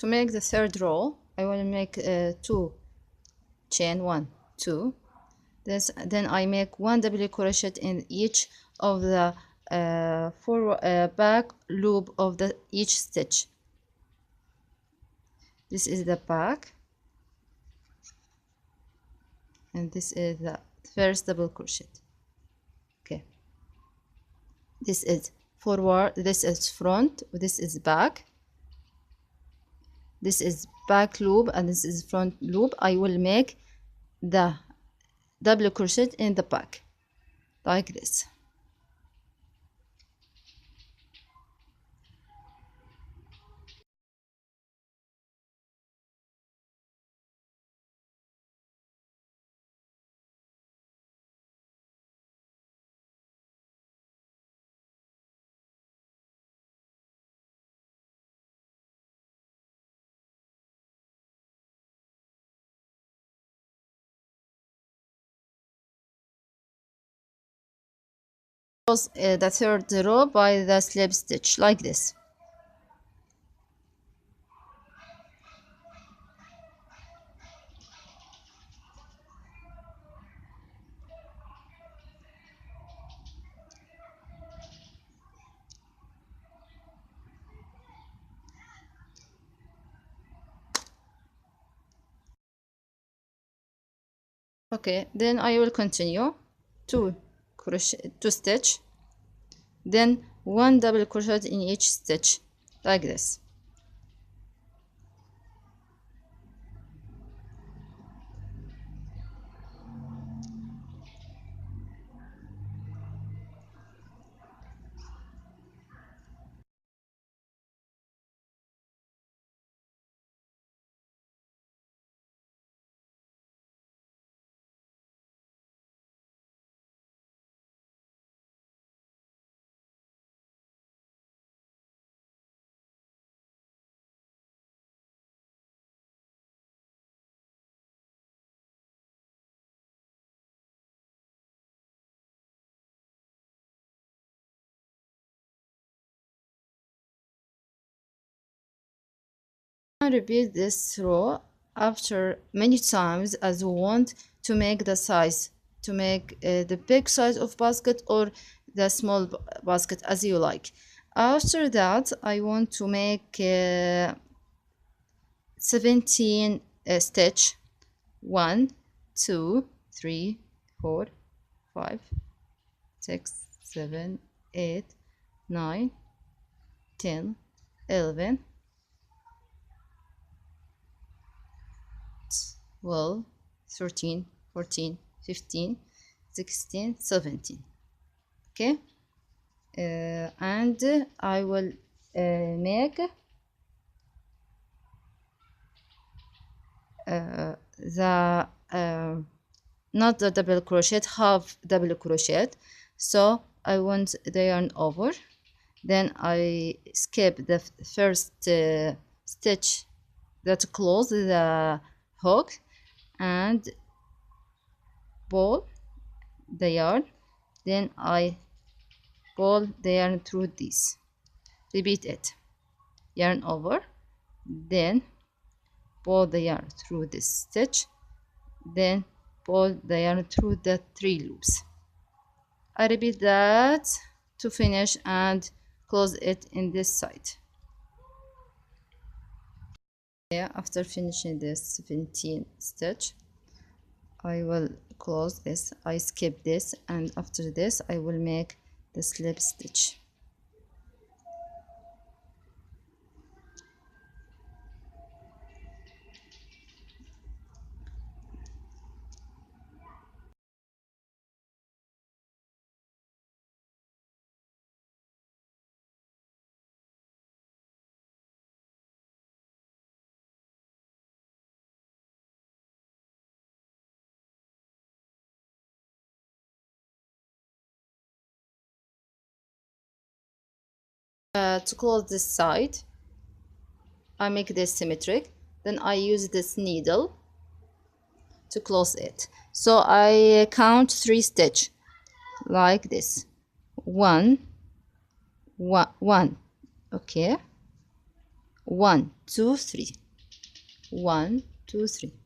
To make the third row, I will make 2 chain 1 2. Then I make 1 double crochet in each of the back loop of the each stitch. This is the back, and this is the first double crochet. Okay, this is forward, this is front, this is back, this is back loop, and this is front loop. I will make the double crochet in the back like this. Close the third row by the slip stitch like this. Okay, then I will continue 2 crochet, 2 stitch, then 1 double crochet in each stitch like this. Repeat this row after many times as you want to make the size, to make the big size of basket or the small basket as you like. After that I want to make 17 stitch. 1 2 3 4 5 6 7 8 9 10 11 12 13 14 15 16 17. Okay, and I will make the not the double crochet, half double crochet. So I want the yarn over, then I skip the first stitch that close the hook and pull the yarn, then I pull the yarn through this. Repeat it, yarn over, then pull the yarn through this stitch, then pull the yarn through the 3 loops. I repeat that to finish and close it in this side. Yeah, after finishing this 17 stitch, I will close this, I skip this, and after this I will make the slip stitch. To close this side, I make this symmetric, then I use this needle to close it. So I count 3 stitch like this. 1 1 1, okay, 1 2 3 1 2 3